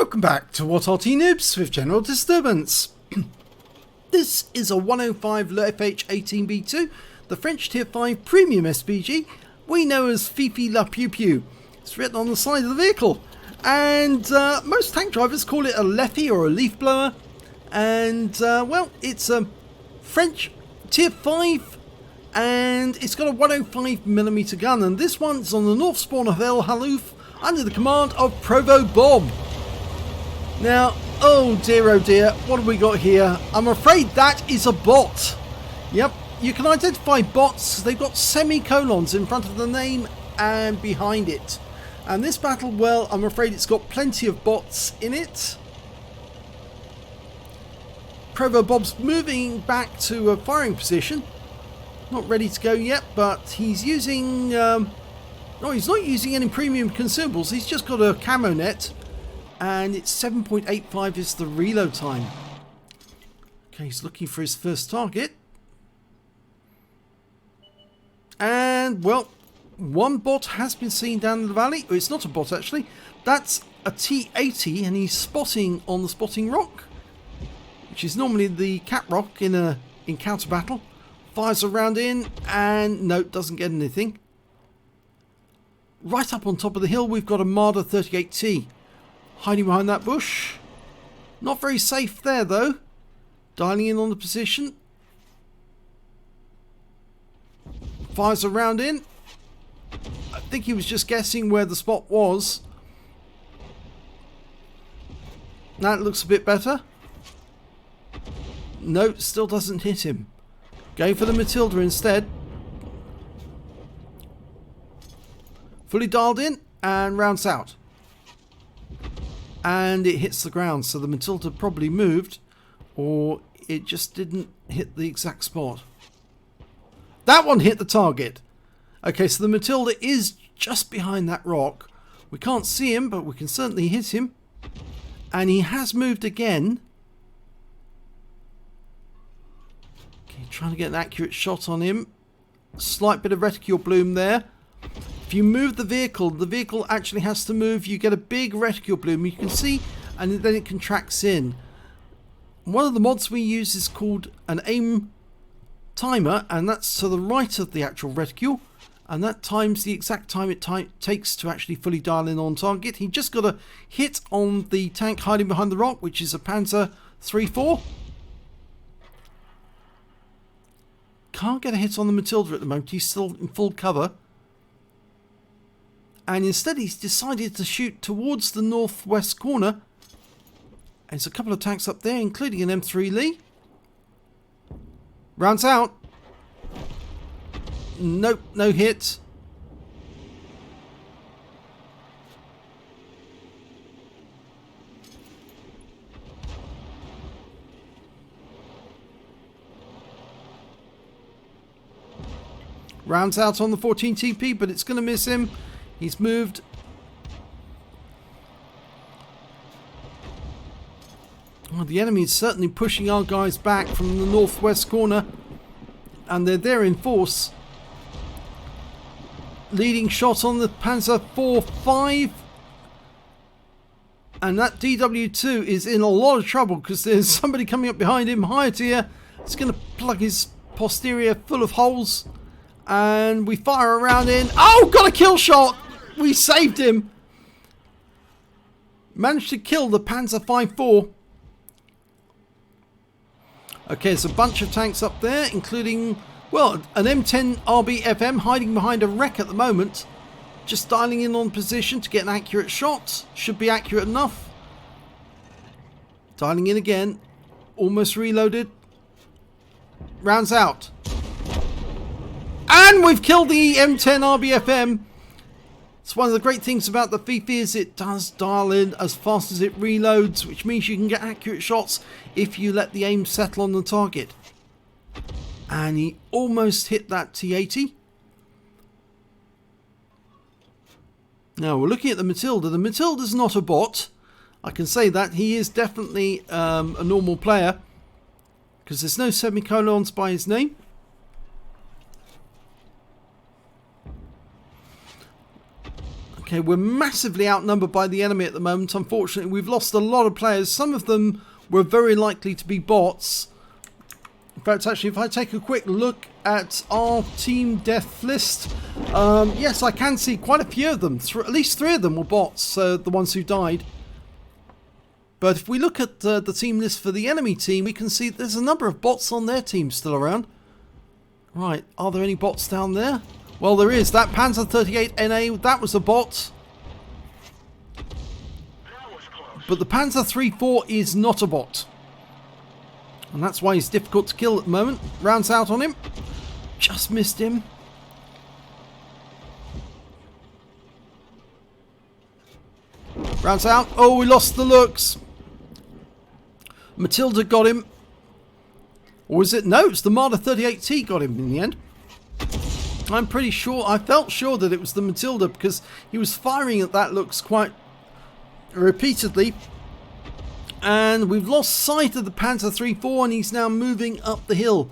Welcome back to What Arty Noobs with General Disturbance. This is a 105 leFH18B2, the French Tier 5 Premium SPG we know as Fifi La Pew Pew. It's written on the side of the vehicle, and most tank drivers call it a leFhy or a leaf blower, and well, it's a French Tier 5 and it's got a 105mm gun, and this one's on the north spawn of Halluf under the command of ProvoBob. Now, oh dear, what have we got here? I'm afraid that is a bot. Yep, you can identify bots. They've got semicolons in front of the name and behind it. And this battle, well, I'm afraid it's got plenty of bots in it. ProvoBob's moving back to a firing position. Not ready to go yet, but he's using... no, he's not using any premium consumables. He's just got a camo net. And it's 7.85 is the reload time. Okay, he's looking for his first target. And, well, one bot has been seen down the valley. Oh, it's not a bot, actually. That's a T80, and he's spotting on the spotting rock, which is normally the cat rock in a encounter battle. Fires a round in, and no, doesn't get anything. Right up on top of the hill, we've got a Marder 38T. Hiding behind that bush. Not very safe there though. Dialing in on the position. Fires a round in. I think he was just guessing where the spot was. That looks a bit better. No, still doesn't hit him. Going for the Matilda instead. Fully dialed in and rounds out. And it hits the ground, so the Matilda probably moved, or it just didn't hit the exact spot. That one hit the target. Okay, so the Matilda is just behind that rock. We can't see him, but we can certainly hit him. And he has moved again. Okay, trying to get an accurate shot on him. Slight bit of reticule bloom there. If you move the vehicle actually has to move. You get a big reticule bloom, you can see, and then it contracts in. One of the mods we use is called an aim timer, and that's to the right of the actual reticule, and that times the exact time it takes to actually fully dial in on target. He just got a hit on the tank hiding behind the rock, which is a Panzer 3-4. Can't get a hit on the Matilda at the moment. He's still in full cover. And instead he's decided to shoot towards the northwest corner. And there's a couple of tanks up there, including an M3 Lee. Rounds out. Nope, no hit. Rounds out on the 14 TP, but it's going to miss him. He's moved. Well, the enemy is certainly pushing our guys back from the northwest corner, and they're there in force. Leading shot on the Panzer 4-5, and that DW2 is in a lot of trouble because there's somebody coming up behind him. Higher tier. It's going to plug his posterior full of holes, and we fire a round in. Oh, got a kill shot! We saved him. Managed to kill the Panzer 5-4. Okay, there's a bunch of tanks up there, including, well, an M10 RB-FM hiding behind a wreck at the moment. Just dialing in on position to get an accurate shot. Should be accurate enough. Dialing in again. Almost reloaded. Rounds out. And we've killed the M10 RB-FM. It's one of the great things about the Fifi is it does dial in as fast as it reloads, which means you can get accurate shots if you let the aim settle on the target. And he almost hit that T80. Now we're looking at the Matilda. The Matilda's not a bot. I can say that. He is definitely a normal player because there's no semicolons by his name. Okay, we're massively outnumbered by the enemy at the moment. Unfortunately, we've lost a lot of players. Some of them were very likely to be bots. In fact, actually, if I take a quick look at our team death list, yes, I can see quite a few of them. At least 3 of them were bots, the ones who died. But if we look at the team list for the enemy team, we can see there's a number of bots on their team still around. Right, are there any bots down there? Well, there is. That Panzer 38 NA, that was a bot. But the Panzer 34 is not a bot. And that's why he's difficult to kill at the moment. Rounds out on him. Just missed him. Rounds out. Oh, we lost the looks. Matilda got him. Or was it? No, it's the Marder 38T got him in the end. I'm pretty sure, I felt sure that it was the Matilda because he was firing at that looks quite repeatedly. And we've lost sight of the Panzer 34 and he's now moving up the hill.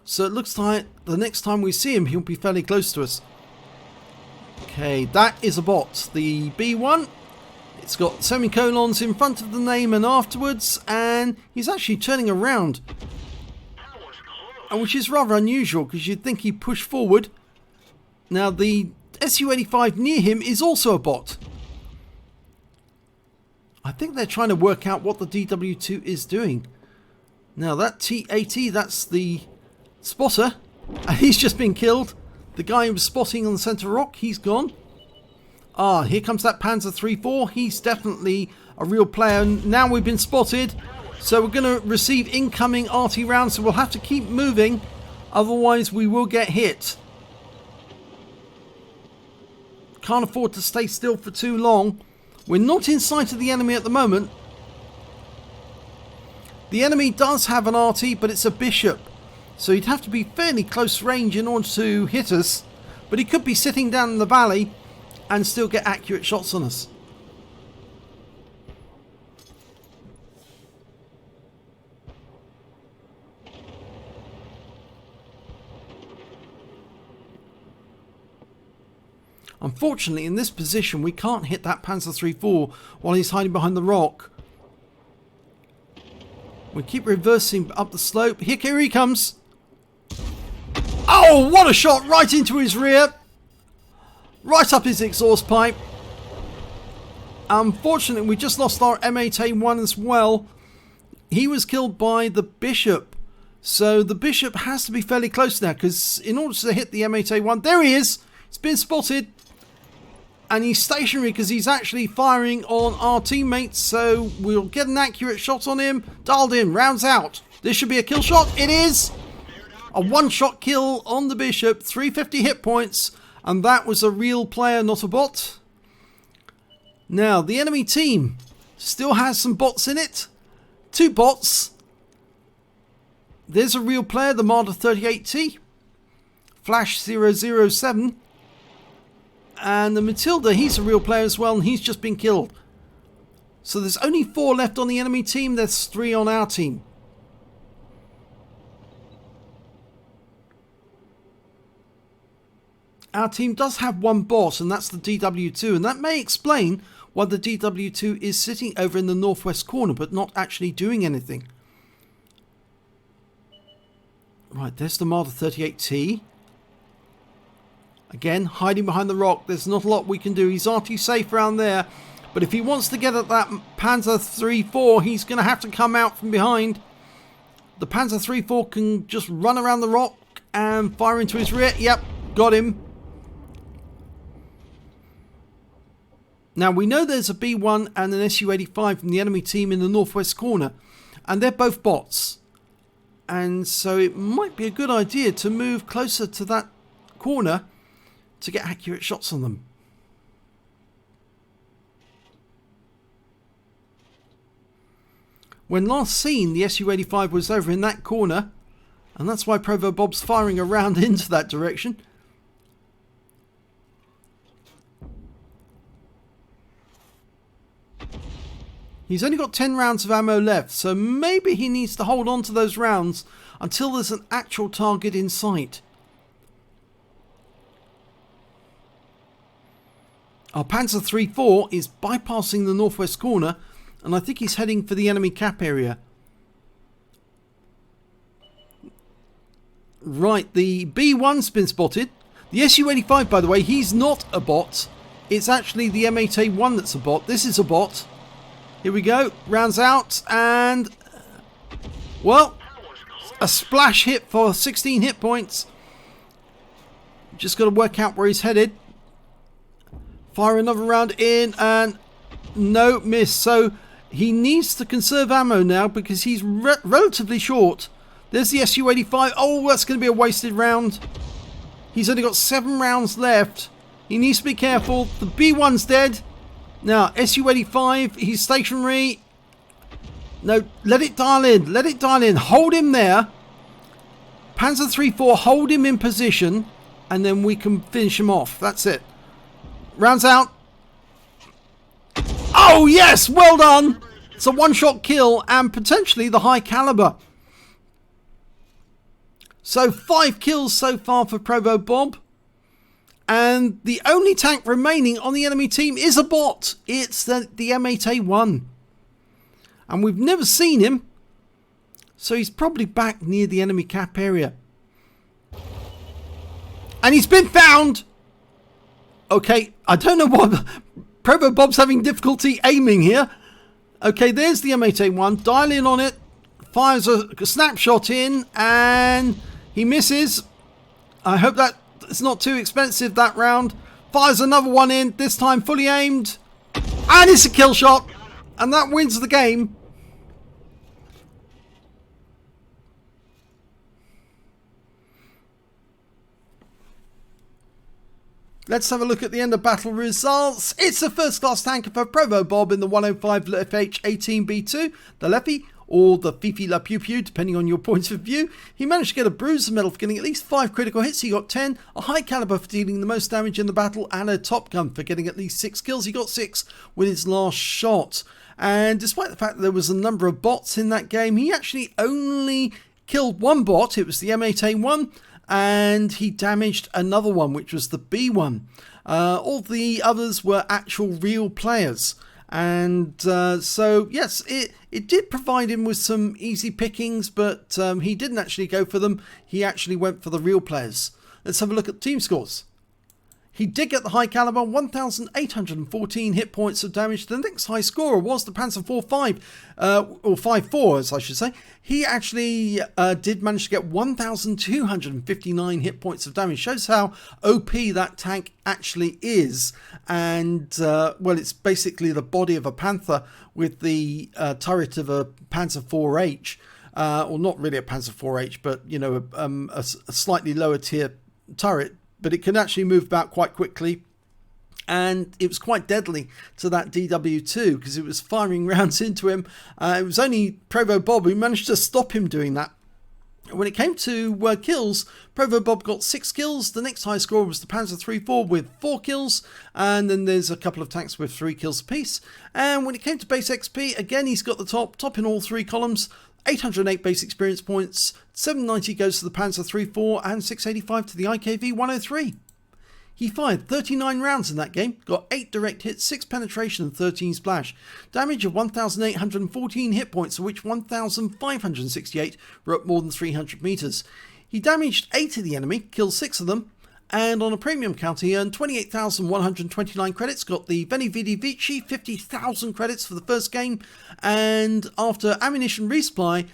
So it looks like the next time we see him, he'll be fairly close to us. Okay, that is a bot. The B1, it's got semicolons in front of the name and afterwards, and he's actually turning around. And which is rather unusual because you'd think he'd push forward. Now the Su-85 near him is also a bot. I think they're trying to work out what the DW2 is doing. Now that T-80, that's the spotter, and he's just been killed. The guy who was spotting on the centre rock, he's gone. Ah, here comes that Panzer 34. He's definitely a real player. Now we've been spotted, so we're going to receive incoming Arty rounds, so we'll have to keep moving, otherwise we will get hit. Can't afford to stay still for too long. We're not in sight of the enemy at the moment. The enemy does have an Arty, but it's a bishop. So he'd have to be fairly close range in order to hit us. But he could be sitting down in the valley and still get accurate shots on us. Unfortunately, in this position, we can't hit that Panzer 34 while he's hiding behind the rock. We keep reversing up the slope. Here he comes. Oh, what a shot right into his rear. Right up his exhaust pipe. Unfortunately, we just lost our M8A1 as well. He was killed by the bishop. So the bishop has to be fairly close now, because in order to hit the M8A1, there he is. It's been spotted. And he's stationary because he's actually firing on our teammates. So we'll get an accurate shot on him. Dialed in, rounds out. This should be a kill shot. It is. A one-shot kill on the bishop. 350 hit points. And that was a real player, not a bot. Now, the enemy team still has some bots in it. 2 bots. There's a real player, the Marder 38T. Flash 007. And the Matilda, he's a real player as well, and he's just been killed. So there's only 4 left on the enemy team. There's 3 on our team. Our team does have 1 bot, and that's the DW2. And that may explain why the DW2 is sitting over in the northwest corner, but not actually doing anything. Right, there's the Marder 38T. Again, hiding behind the rock. There's not a lot we can do. He's Arty safe around there. But if he wants to get at that Panzer 34, he's going to have to come out from behind. The Panzer 34 can just run around the rock and fire into his rear. Yep, got him. Now, we know there's a B1 and an Su-85 from the enemy team in the northwest corner. And they're both bots. And so it might be a good idea to move closer to that corner to get accurate shots on them. When last seen, the Su-85 was over in that corner, and that's why ProvoBob's firing around into that direction. He's only got 10 rounds of ammo left, so maybe he needs to hold on to those rounds until there's an actual target in sight. Our Panzer III-4 is bypassing the northwest corner, and I think he's heading for the enemy cap area. Right, the B1's been spotted. The Su-85, by the way, he's not a bot. It's actually the M8A1 that's a bot. This is a bot. Here we go. Rounds out, and... well, a splash hit for 16 hit points. Just got to work out where he's headed. Fire another round in, and no miss. So he needs to conserve ammo now because he's relatively short. There's the Su-85. Oh, that's going to be a wasted round. He's only got 7 rounds left. He needs to be careful. The B1's dead. Now, Su-85, he's stationary. No, let it dial in. Let it dial in. Hold him there. Panzer III-4, hold him in position. And then we can finish him off. That's it. Rounds out. Oh, yes! Well done! It's a one-shot kill and potentially the high caliber. So 5 kills so far for ProvoBob. And the only tank remaining on the enemy team is a bot. It's the M8A1. And we've never seen him. So he's probably back near the enemy cap area. And he's been found! Okay, I don't know what... ProvoBob's having difficulty aiming here. Okay, there's the M8A1. Dial in on it. Fires a snapshot in. And he misses. I hope that it's not too expensive, that round. Fires another one in. This time fully aimed. And it's a kill shot. And that wins the game. Let's have a look at the end of battle results. It's a first class tanker for ProvoBob in the 105 leFH18B2, the leFH, or the Fifi La Pew Pew, depending on your points of view. He managed to get a bruiser medal for getting at least 5 critical hits. He got 10, a high caliber for dealing the most damage in the battle, and a top gun for getting at least 6 kills. He got 6 with his last shot. And despite the fact that there was a number of bots in that game, he actually only killed 1 bot. It was the M8A1. And he damaged another one, which was the B1. All the others were actual real players. And so, yes, it did provide him with some easy pickings, but he didn't actually go for them. He actually went for the real players. Let's have a look at the team scores. He did get the high caliber, 1,814 hit points of damage. The next high scorer was the Panzer IV-5, or 5-4 as I should say. He actually did manage to get 1,259 hit points of damage. Shows how OP that tank actually is. And, well, it's basically the body of a Panther with the turret of a Panzer IV-H. Well, not really a Panzer IV-H, but, you know, a slightly lower tier turret. But it can actually move about quite quickly. And it was quite deadly to that DW2 because it was firing rounds into him. It was only ProvoBob who managed to stop him doing that. When it came to kills, ProvoBob got 6 kills. The next high score was the Panzer III-4 with 4 kills. And then there's a couple of tanks with 3 kills apiece. And when it came to base XP, again, he's got the top in all 3 columns. 808 base experience points, 790 goes to the Panzer III-4 and 685 to the IKV-103. He fired 39 rounds in that game, got 8 direct hits, 6 penetration and 13 splash. Damage of 1,814 hit points, of which 1,568 were up more than 300 meters. He damaged 8 of the enemy, killed 6 of them, and on a premium counter he earned 28,129 credits, got the Veni Vidi Vici 50,000 credits for the first game, and after ammunition resupply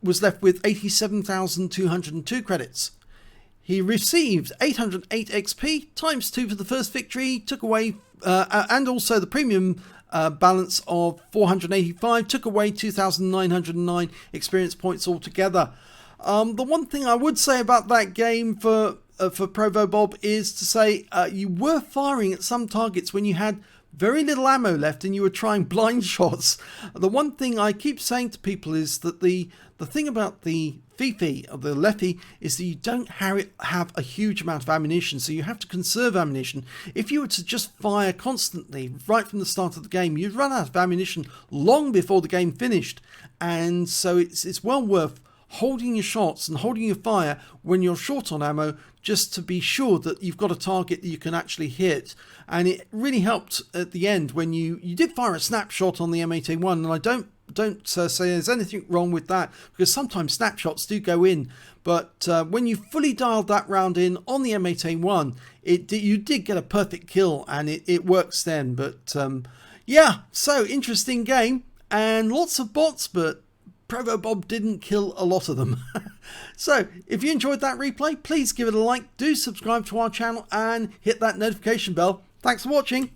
was left with 87,202 credits. He received 808 XP times 2 for the first victory, took away and also the premium balance of 485, took away 2,909 experience points altogether. The one thing I would say about that game for ProvoBob is to say you were firing at some targets when you had very little ammo left and you were trying blind shots. The one thing I keep saying to people is that the thing about the Fifi, or the leFH, is that you don't have a huge amount of ammunition, so you have to conserve ammunition. If you were to just fire constantly right from the start of the game, you'd run out of ammunition long before the game finished, and so it's well worth holding your shots and holding your fire when you're short on ammo, just to be sure that you've got a target that you can actually hit. And it really helped at the end when you did fire a snapshot on the M8A1, and I don't say there's anything wrong with that, because sometimes snapshots do go in, but when you fully dialed that round in on the M8A1, you did get a perfect kill, and it works then. But yeah, so interesting game and lots of bots, but ProvoBob didn't kill a lot of them. So if you enjoyed that replay, please give it a like, do subscribe to our channel and hit that notification bell. Thanks for watching.